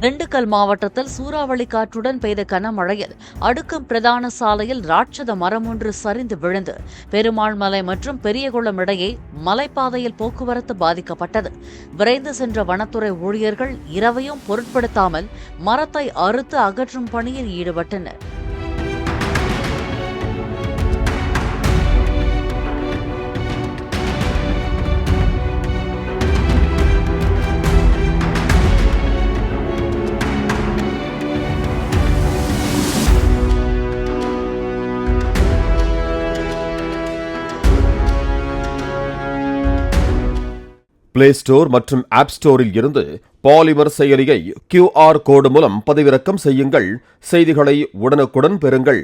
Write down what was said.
திண்டுக்கல் மாவட்டத்தில் சூறாவளி காற்றுடன் பெய்த கனமழையில் அடுக்கும் பிரதான சாலையில் ராட்சத மரம் ஒன்று சரிந்து விழுந்து பெருமாள் மலை மற்றும் பெரியகுளம் இடையே மலைப்பாதையில் போக்குவரத்து பாதிக்கப்பட்டது. விரைந்து சென்ற வனத்துறை ஊழியர்கள் இரவையும் பொருட்படுத்தாமல் மரத்தை அறுத்து அகற்றும் பணியில் ஈடுபட்டனர். பிளே ஸ்டோர் மற்றும் ஆப் ஸ்டோரில் இருந்து பாலிமர் செயலியை QR கோடு மூலம் பதிவிறக்கம் செய்யுங்கள். செய்திகளை உடனுக்குடன் பெறுங்கள்.